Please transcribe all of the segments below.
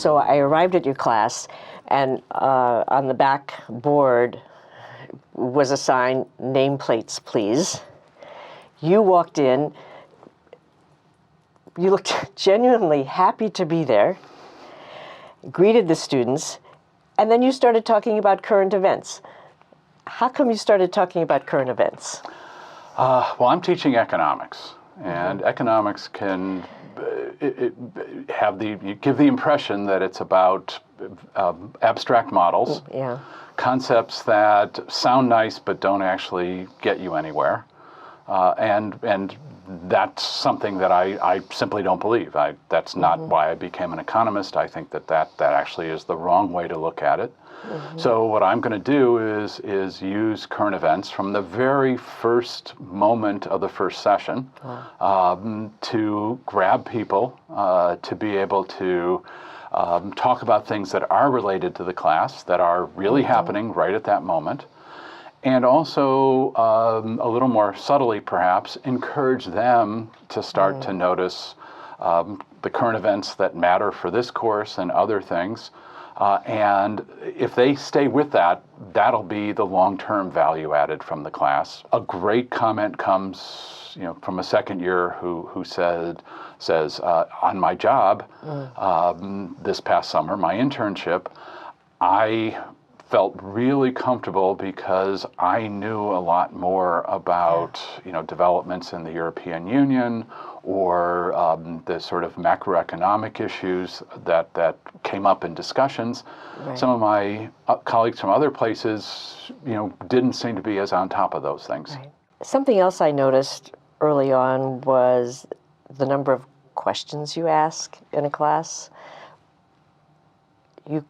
So I arrived at your class, and on the back board was a sign, nameplates, please. You walked in. You looked genuinely happy to be there, greeted the students, and then you started talking about current events. How come you started talking about current events? Well, I'm teaching economics, and economics can give the impression that it's about abstract models, concepts that sound nice but don't actually get you anywhere, and that's something that I simply don't believe. That's not why I became an economist. I think that actually is the wrong way to look at it. So what I'm going to do is use current events from the very first moment of the first session to grab people, to be able to talk about things that are related to the class, that are really happening right at that moment, and also a little more subtly perhaps encourage them to start to notice the current events that matter for this course and other things. And if they stay with that, that'll be the long-term value added from the class. A great comment comes, from a second year who says, on my job this past summer, my internship, I felt really comfortable because I knew a lot more about developments in the European Union or the sort of macroeconomic issues that came up in discussions. Right. Some of my colleagues from other places, didn't seem to be as on top of those things. Right. Something else I noticed early on was the number of questions you ask in a class. You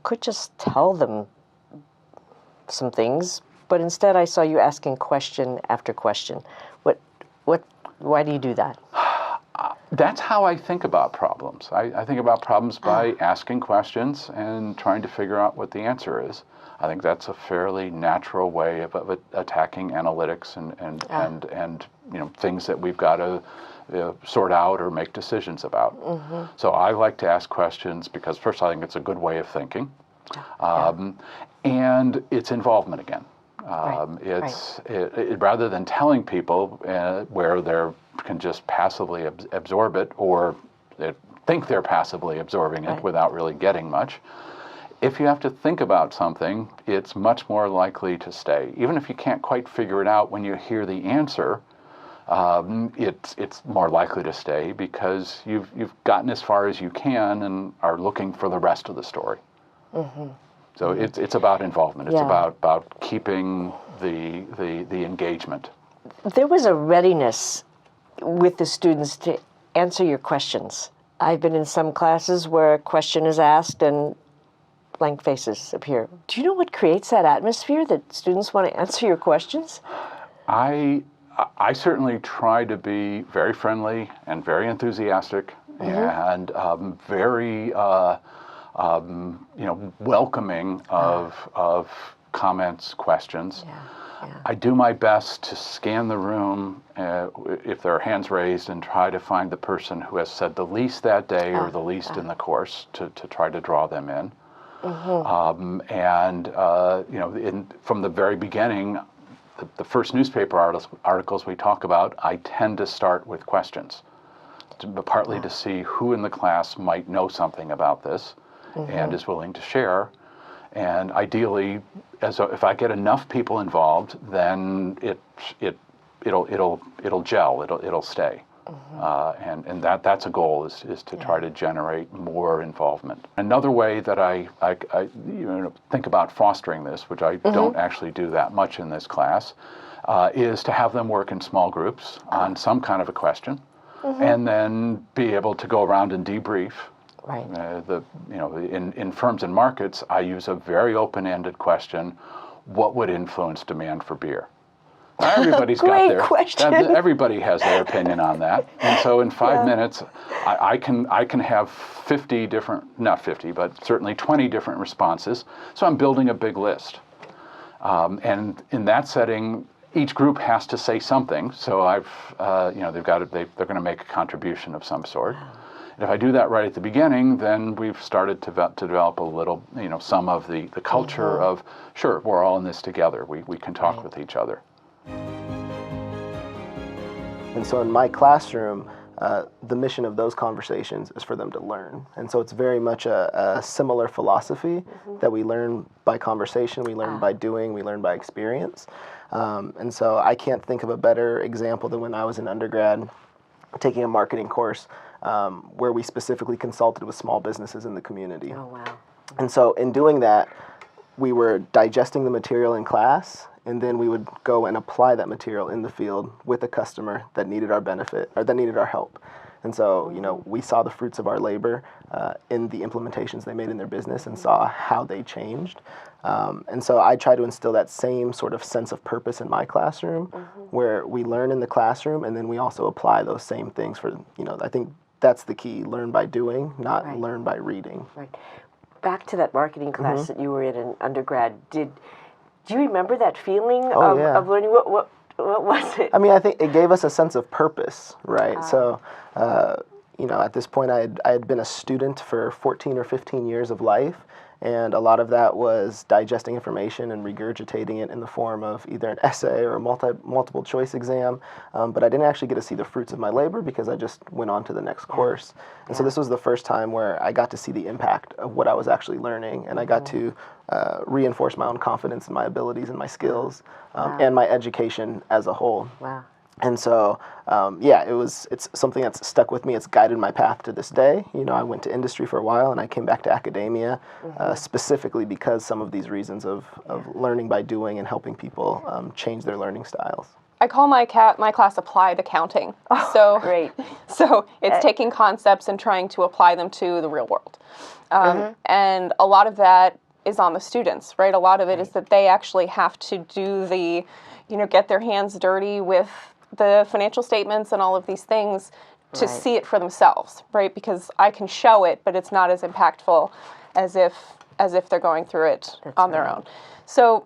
could just tell them some things, but instead I saw you asking question after question. Why do you do that? That's how I think about problems. I think about problems by asking questions and trying to figure out what the answer is. I think that's a fairly natural way of attacking analytics and things that we've got to sort out or make decisions about. So I like to ask questions because first I think it's a good way of thinking, and it's involvement again. Rather than telling people where they can just passively absorb it or they think they're passively absorbing it without really getting much. If you have to think about something, it's much more likely to stay. Even if you can't quite figure it out when you hear the answer, it's more likely to stay because you've gotten as far as you can and are looking for the rest of the story. So it's about involvement. It's about keeping the engagement. There was a readiness with the students to answer your questions. I've been in some classes where a question is asked and blank faces appear. Do you know what creates that atmosphere that students want to answer your questions? I certainly try to be very friendly and very enthusiastic and very welcoming of comments, questions. I do my best to scan the room if there are hands raised and try to find the person who has said the least that day or the least in the course to try to draw them in. From the very beginning, the first newspaper articles we talk about, I tend to start with questions, partly to see who in the class might know something about this and is willing to share. And ideally, if I get enough people involved, then it'll gel, it'll stay. And that's a goal is to try to generate more involvement. Another way that I think about fostering this, which I don't actually do that much in this class, is to have them work in small groups on some kind of a question, and then be able to go around and debrief. Right. In firms and markets, I use a very open-ended question: what would influence demand for beer? Everybody's got their question. Everybody has their opinion on that, and so in 5 minutes, I can have 50 different, not 50, but certainly 20 different responses. So I'm building a big list, and in that setting, each group has to say something. So they're going to make a contribution of some sort. And if I do that right at the beginning, then we've started to develop a little, some of the culture of, sure, we're all in this together. We can talk with each other. And so in my classroom, the mission of those conversations is for them to learn. And so it's very much a similar philosophy that we learn by conversation, we learn by doing, we learn by experience. And so I can't think of a better example than when I was in undergrad taking a marketing course where we specifically consulted with small businesses in the community. Oh, wow. And so in doing that, we were digesting the material in class, and then we would go and apply that material in the field with a customer that needed our benefit or that needed our help. And so, we saw the fruits of our labor in the implementations they made in their business and saw how they changed. And so I try to instill that same sort of sense of purpose in my classroom, where we learn in the classroom and then we also apply those same things for, I think that's the key, learn by doing, not learn by reading. Right. Back to that marketing class that you were in undergrad, do you remember that feeling of learning? What was it? I mean, I think it gave us a sense of purpose, right? So, at this point, I had been a student for 14 or 15 years of life, and a lot of that was digesting information and regurgitating it in the form of either an essay or a multiple choice exam, but I didn't actually get to see the fruits of my labor because I just went on to the next course. And so this was the first time where I got to see the impact of what I was actually learning, and I got to reinforce my own confidence in my abilities and my skills and my education as a whole. Wow. And so, it's something that's stuck with me. It's guided my path to this day. I went to industry for a while, and I came back to academia specifically because some of these reasons of learning by doing and helping people change their learning styles. I call my class applied accounting. Oh, great. So it's taking concepts and trying to apply them to the real world. And a lot of that is on the students, right? A lot of it is that they actually have to do get their hands dirty with the financial statements and all of these things to see it for themselves, right? Because I can show it, but it's not as impactful as if they're going through it on their own. So,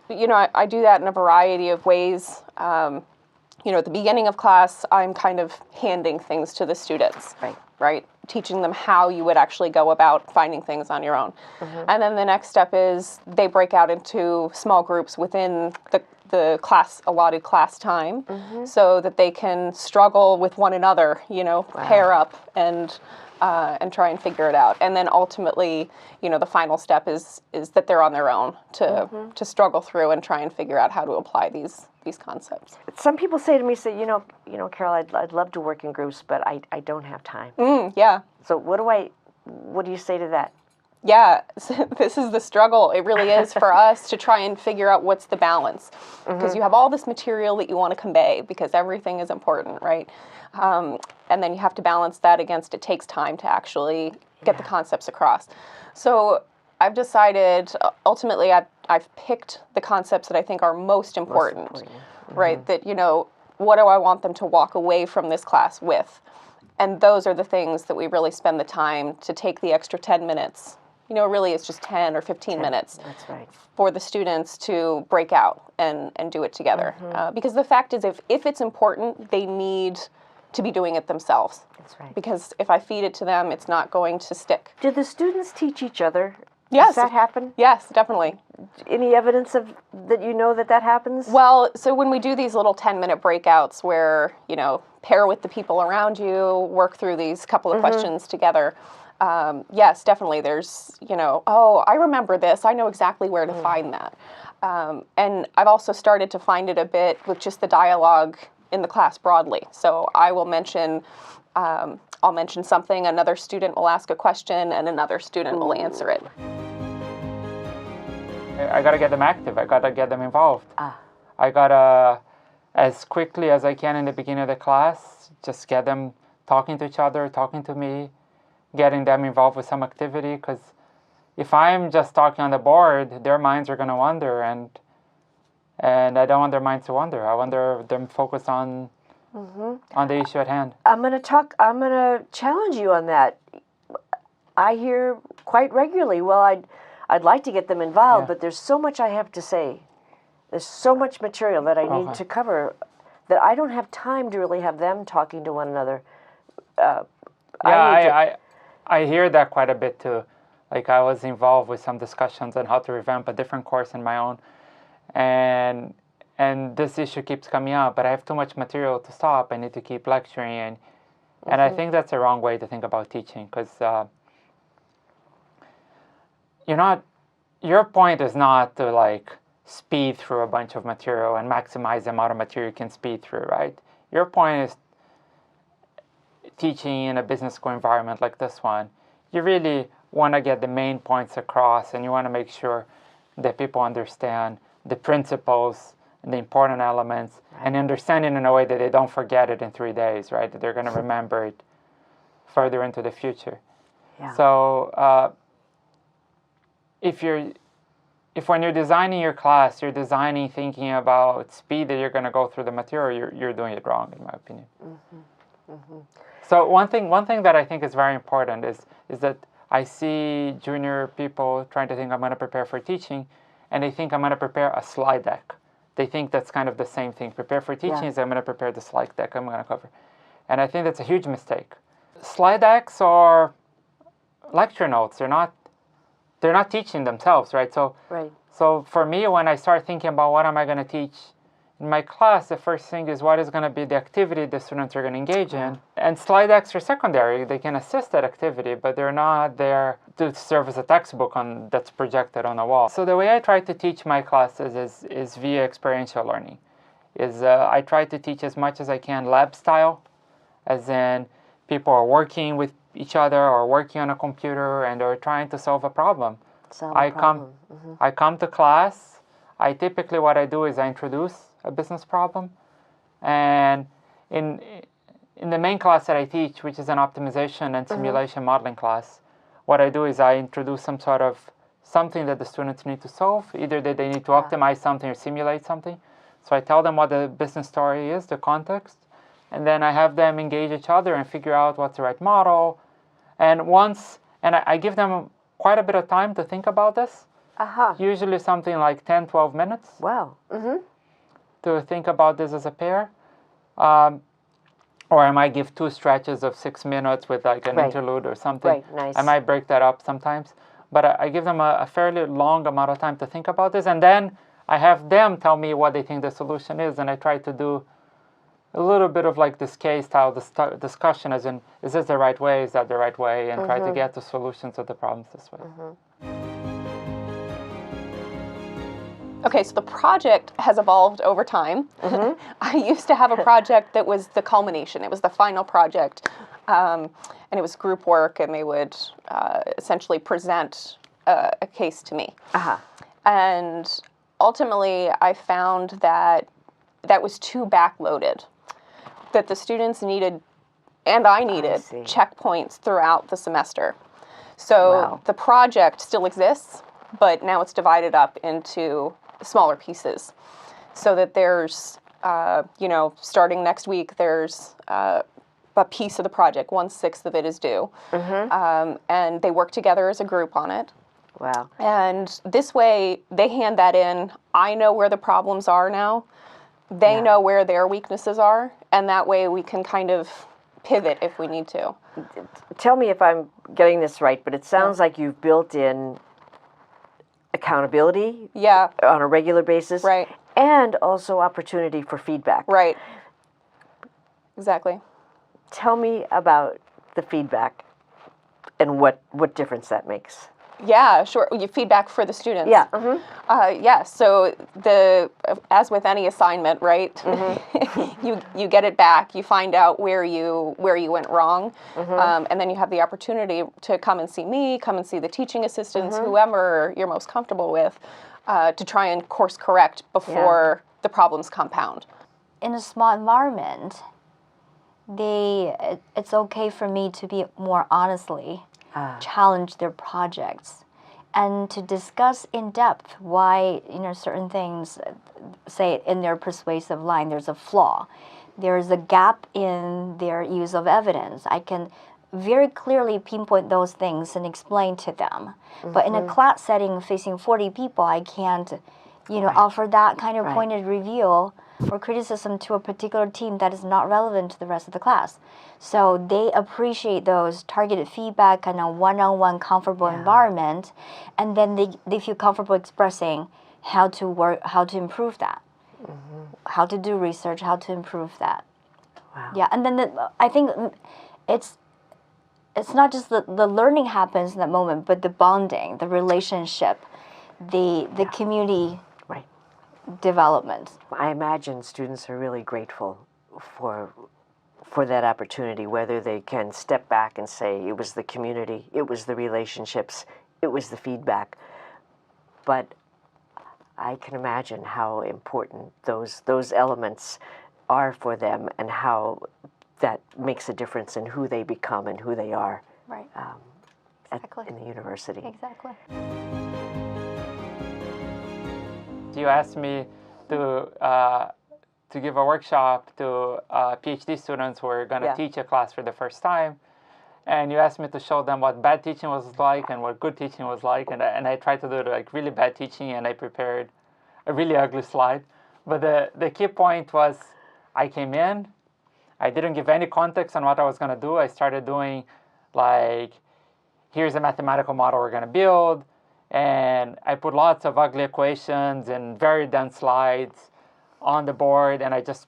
I do that in a variety of ways. At the beginning of class, I'm kind of handing things to the students, right? Teaching them how you would actually go about finding things on your own. And then the next step is they break out into small groups within the class allotted class time so that they can struggle with one another, pair up and try and figure it out. And then ultimately, the final step is that they're on their own to struggle through and try and figure out how to apply these concepts. Some people say to me, Carol, I'd love to work in groups, but I don't have time. Yeah. So what do you say to that? Yeah, this is the struggle. It really is for us to try and figure out what's the balance. Because you have all this material that you want to convey because everything is important, right? And then you have to balance that against it takes time to actually get the concepts across. So I've decided, ultimately, I've picked the concepts that I think are most important. Right? That, what do I want them to walk away from this class with? And those are the things that we really spend the time to take the extra 10 minutes. Really it's just 10 or 15 minutes for the students to break out and do it together. Because the fact is, if it's important, they need to be doing it themselves. That's right. Because if I feed it to them, it's not going to stick. Do the students teach each other? Yes. Does that happen? Yes, definitely. Any evidence of that that happens? Well, so when we do these little 10-minute breakouts where, pair with the people around you, work through these couple of questions together, yes, definitely there's, I remember this. I know exactly where to find that. And I've also started to find it a bit with just the dialogue in the class broadly. So I will mention I'll mention something, another student will ask a question, and another student will answer it. I gotta get them active. I gotta get them involved. I gotta, as quickly as I can in the beginning of the class, just get them talking to each other, talking to me, getting them involved with some activity. Because if I'm just talking on the board, their minds are gonna wander, and I don't want their minds to wander. I want them focused on the issue at hand. I'm going to challenge you on that. I hear quite regularly, well, I'd like to get them involved, but there's so much I have to say. There's so much material that I need to cover that I don't have time to really have them talking to one another I hear that quite a bit too. Like I was involved with some discussions on how to revamp a different course in my own, and this issue keeps coming up. But I have too much material to stop. I need to keep lecturing, and I think that's the wrong way to think about teaching, because your point is not to like speed through a bunch of material and maximize the amount of material you can speed through, right? Your point is teaching in a business school environment like this one. You really want to get the main points across, and you want to make sure that people understand the principles and the important elements, and understand it in a way that they don't forget it in 3 days, right? That they're going to remember it further into the future. Yeah. So if when you're designing your class, you're designing thinking about speed that you're going to go through the material, you're doing it wrong, in my opinion. So one thing that I think is very important is that I see junior people trying to think I'm going to prepare for teaching, and they think I'm going to prepare a slide deck. They think that's kind of the same thing. Prepare for teaching is I'm going to prepare the slide deck I'm going to cover. And I think that's a huge mistake. Slide decks are lecture notes. They're not teaching themselves, right? So for me, when I start thinking about what am I going to teach in my class, the first thing is what is going to be the activity the students are going to engage in. And slide decks are secondary. They can assist that activity, but they're not there to serve as a textbook that's projected on a wall. So the way I try to teach my classes is via experiential learning. I try to teach as much as I can lab style, as in people are working with each other or working on a computer and they're trying to solve a problem. I come to class. Typically what I do is I introduce a business problem, and in the main class that I teach, which is an optimization and simulation modeling class, what I do is I introduce something that the students need to solve, either that they need to optimize something or simulate something. So I tell them what the business story is, the context, and then I have them engage each other and figure out what's the right model. And I give them quite a bit of time to think about this. Usually something like 10, 12 minutes. Wow. To think about this as a pair. Or I might give 2 stretches of 6 minutes with like an interlude or something. Right, nice. I might break that up sometimes. But I give them a fairly long amount of time to think about this. And then I have them tell me what they think the solution is. And I try to do a little bit of like this case style discussion, as in, is this the right way? Is that the right way? And try to get the solutions of the problems this way. Okay, so the project has evolved over time. I used to have a project that was the culmination. It was the final project, and it was group work, and they would essentially present a case to me. And ultimately, I found that was too backloaded, that the students needed, and I needed, checkpoints throughout the semester. So the project still exists, but now it's divided up into smaller pieces, so that there's, starting next week, there's a piece of the project, 1/6 of it is due, and they work together as a group on it. Wow. And this way, they hand that in. I know where the problems are now. They know where their weaknesses are, and that way we can kind of pivot if we need to. Tell me if I'm getting this right, but it sounds like you've built in accountability on a regular basis, and also opportunity for feedback. Right. Exactly. Tell me about the feedback and what difference that makes. Yeah, sure. You feedback for the students. So as with any assignment, right? you get it back. You find out where you went wrong, and then you have the opportunity to come and see me, come and see the teaching assistants, whoever you're most comfortable with, to try and course correct before the problems compound. In a small environment, it's okay for me to be more honestly challenge their projects and to discuss in depth why certain things, say in their persuasive line, there's a flaw, there's a gap in their use of evidence. I can very clearly pinpoint those things and explain to them. But in a class setting facing 40 people, I can't offer that kind of pointed review or criticism to a particular team that is not relevant to the rest of the class. So they appreciate those targeted feedback and a one-on-one comfortable environment, and then they feel comfortable expressing how to improve that, how to do research, how to improve that. Wow. Yeah, and then I think it's not just the learning happens in that moment, but the bonding, the relationship, the community development. I imagine students are really grateful for that opportunity, whether they can step back and say it was the community, it was the relationships, it was the feedback. But I can imagine how important those elements are for them, and how that makes a difference in who they become and who they are. Right. In the university. Exactly. You asked me to give a workshop to PhD students who are going to teach a class for the first time, and you asked me to show them what bad teaching was like and what good teaching was like, and I tried to do like really bad teaching, and I prepared a really ugly slide. But the key point was, I came in, I didn't give any context on what I was going to do. I started doing like, here's a mathematical model we're going to build, and I put lots of ugly equations and very dense slides on the board, and I just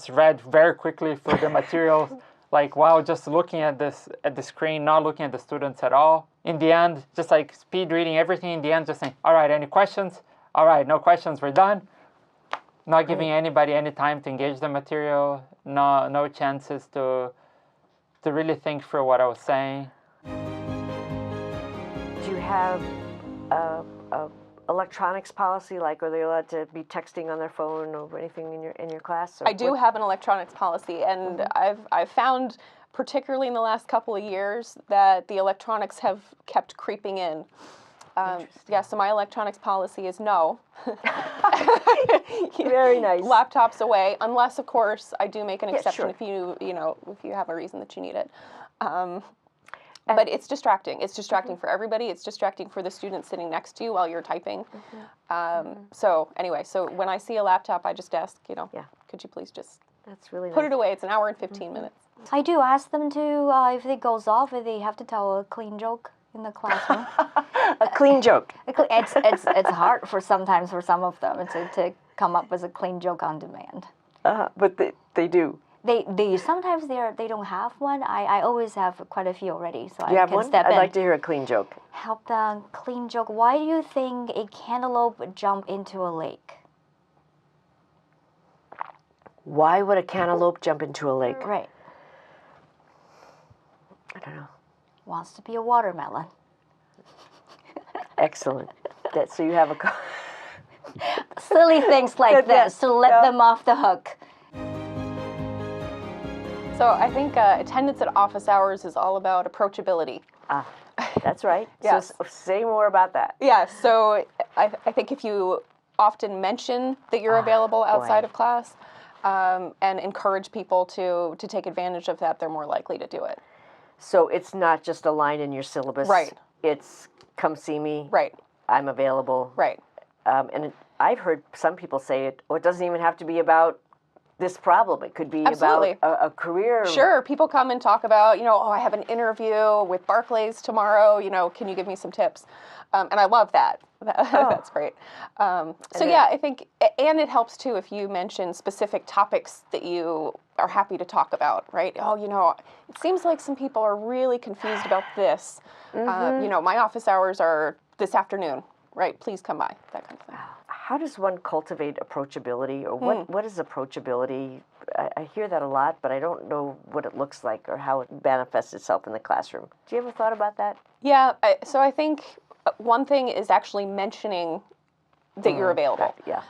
read very quickly through the materials, like while just looking at the screen, not looking at the students at all. In the end, just like speed reading everything. In the end, just saying, all right, any questions? All right, no questions, we're done. Not giving anybody any time to engage the material, no chances to really think through what I was saying. Do you have a electronics policy? Like, are they allowed to be texting on their phone or anything in your class? Or I do have an electronics policy, and I've found, particularly in the last couple of years, that the electronics have kept creeping in. So my electronics policy is no. Very nice. Laptops away, unless of course I do make an exception sure. if you have a reason that you need it. But it's distracting. It's distracting for everybody. It's distracting for the student sitting next to you while you're typing. So anyway, so when I see a laptop, I just ask, could you please just That's really put nice. it away? It's an hour and 15 minutes. I do ask them to, if it goes off, if they have to tell a clean joke in the classroom. A clean joke. It's hard for some of them to come up with a clean joke on demand. But they do. They sometimes they don't have one. I always have quite a few already, so You I have can one? step I'd in. like to hear a clean joke. Help them clean joke. Why do you think a cantaloupe jump into a lake? Why would a cantaloupe jump into a lake? Right. I don't know. Wants to be a watermelon. Excellent. So you have a... Silly things like this to let them off the hook. So I think attendance at office hours is all about approachability. That's right. Yes. So say more about that. Yeah, so I think if you often mention that you're available outside of class and encourage people to take advantage of that, they're more likely to do it. So it's not just a line in your syllabus. Right. It's come see me. Right. I'm available. Right. And I've heard some people say it doesn't even have to be about this problem. It could be Absolutely. about a career. Sure, people come and talk about, I have an interview with Barclays tomorrow, can you give me some tips? And I love that. That's great. I think, and it helps too if you mention specific topics that you are happy to talk about, right? It seems like some people are really confused about this. My office hours are this afternoon, right? Please come by, that kind of thing. How does one cultivate approachability, or what is approachability? I hear that a lot, but I don't know what it looks like or how it manifests itself in the classroom. Do you ever thought about that? Yeah, so I think one thing is actually mentioning that you're available. Yeah.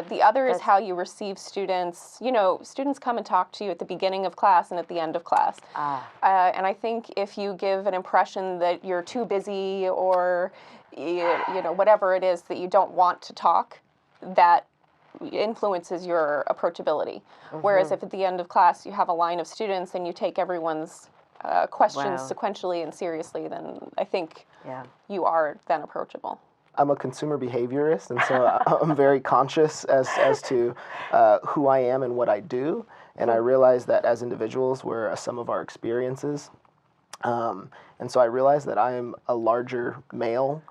The other is how you receive students. Students come and talk to you at the beginning of class and at the end of class. And I think if you give an impression that you're too busy or whatever it is that you don't want to talk, that influences your approachability. Whereas if at the end of class you have a line of students and you take everyone's questions sequentially and seriously, then I think you are then approachable. I'm a consumer behaviorist, and so I'm very conscious as to who I am and what I do. And I realize that as individuals, we're a sum of our experiences. And so I realize that I am a larger male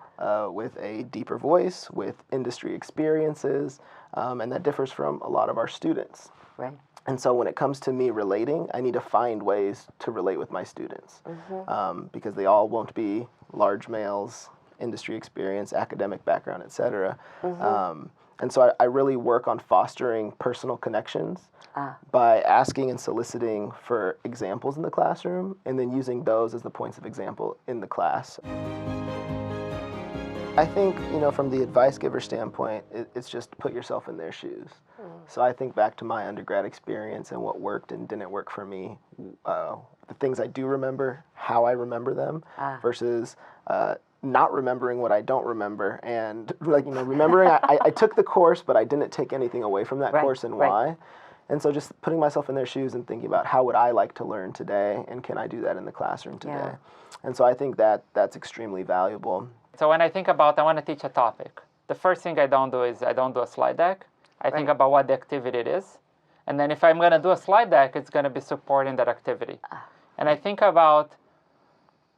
with a deeper voice, with industry experiences, and that differs from a lot of our students. Right. And so when it comes to me relating, I need to find ways to relate with my students because they all won't be large males, industry experience, academic background, etc. And so I really work on fostering personal connections by asking and soliciting for examples in the classroom and then using those as the points of example in the class. I think, from the advice giver standpoint, it's just put yourself in their shoes. So I think back to my undergrad experience and what worked and didn't work for me, the things I do remember, how I remember them, versus not remembering what I don't remember. And remembering I took the course, but I didn't take anything away from that course and why. And so just putting myself in their shoes and thinking about how would I like to learn today and can I do that in the classroom today? Yeah. And so I think that's extremely valuable. So when I think about I want to teach a topic, the first thing I don't do is I don't do a slide deck. I think about what the activity it is. And then if I'm going to do a slide deck, it's going to be supporting that activity. And I think about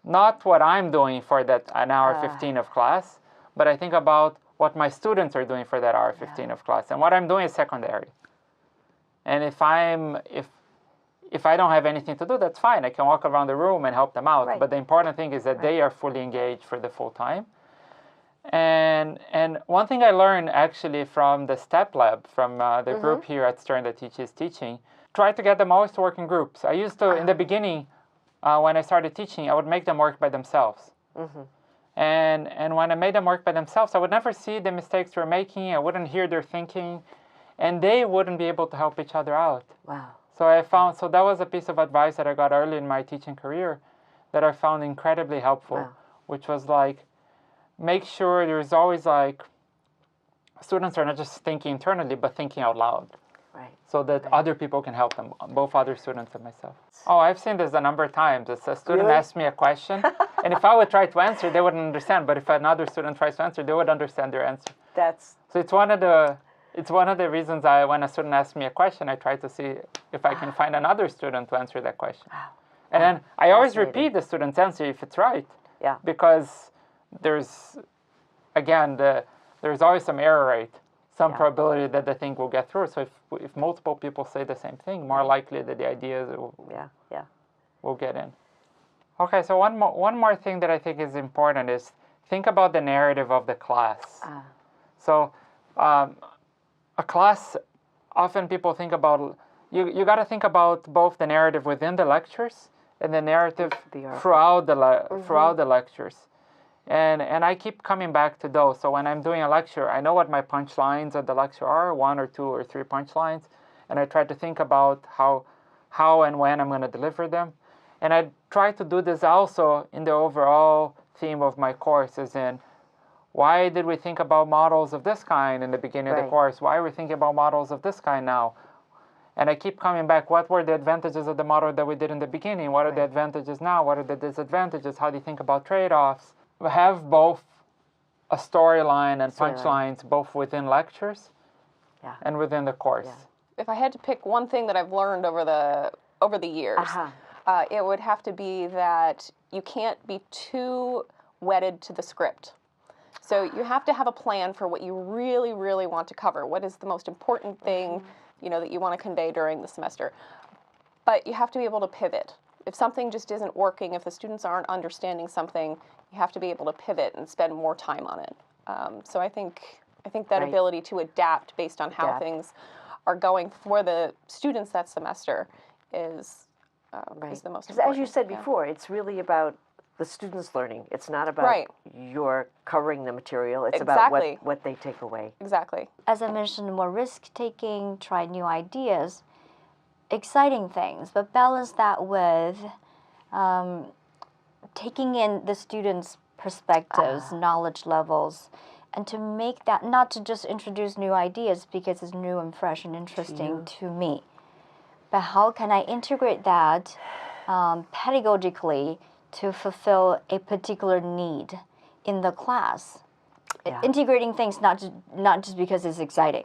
not what I'm doing for that an hour 15 of class, but I think about what my students are doing for that hour 15 of class. And what I'm doing is secondary. And if I don't have anything to do, that's fine. I can walk around the room and help them out. But the important thing is that they are fully engaged for the full time. And one thing I learned actually from the STEP lab, from the group here at Stern that teaches teaching, try to get them always to work in groups. I used to, in the beginning, when I started teaching, I would make them work by themselves. And when I made them work by themselves, I would never see the mistakes they were making. I wouldn't hear their thinking. And they wouldn't be able to help each other out. Wow. So that was a piece of advice that I got early in my teaching career that I found incredibly helpful, which was make sure there's always students are not just thinking internally, but thinking out loud. Right. So that other people can help them, both other students and myself. Oh, I've seen this a number of times. It's a student asks me a question, and if I would try to answer, they wouldn't understand. But if another student tries to answer, they would understand their answer. So it's one of the reasons when a student asks me a question, I try to see if I can find another student to answer that question. And then I always repeat the student's answer if it's right. Yeah. Because there's always some error rate, some probability that the thing will get through. So if multiple people say the same thing, more likely that the ideas will get in. Okay, so one more thing that I think is important is think about the narrative of the class. So a class, often people think about, you got to think about both the narrative within the lectures and the narrative throughout the lectures. And I keep coming back to those. So when I'm doing a lecture, I know what my punchlines of the lecture are, 1 or 2 or 3 punchlines, and I try to think about how and when I'm going to deliver them. And I try to do this also in the overall theme of my course, as in, why did we think about models of this kind in the beginning of the course? Why are we thinking about models of this kind now? And I keep coming back, what were the advantages of the model that we did in the beginning? What are the advantages now? What are the disadvantages? How do you think about trade-offs? Have both a storyline and punchlines both within lectures and within the course. If I had to pick one thing that I've learned over the years, it would have to be that you can't be too wedded to the script. So you have to have a plan for what you really, really want to cover. What is the most important thing, that you want to convey during the semester? But you have to be able to pivot. If something just isn't working, if the students aren't understanding something, you have to be able to pivot and spend more time on it. So I think that ability to adapt based on how things are going for the students that semester is the most important. As you said before, it's really about the students learning. It's not about your covering the material. It's about what they take away. Exactly. As I mentioned, more risk-taking, try new ideas, exciting things, but balance that with taking in the students' perspectives, knowledge levels, and to make that, not to just introduce new ideas because it's new and fresh and interesting to me, but how can I integrate that pedagogically to fulfill a particular need in the class? integrating things not just because it's exciting.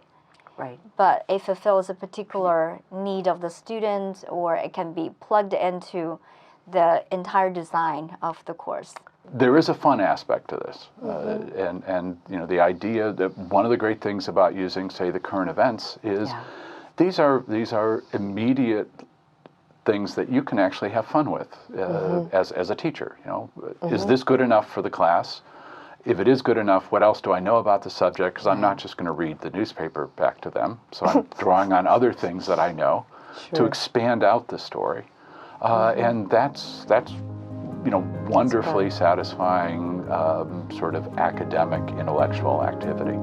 Right. But it fulfills a particular need of the student, or it can be plugged into the entire design of the course. There is a fun aspect to this, and you know, the idea that one of the great things about using, say, the current events is these are immediate things that you can actually have fun with as a teacher. You know, is this good enough for the class? If it is good enough, what else do I know about the subject? Because I'm not just going to read the newspaper back to them. So I'm drawing on other things that I know to expand out the story. And that's you know, wonderfully satisfying sort of academic, intellectual activity.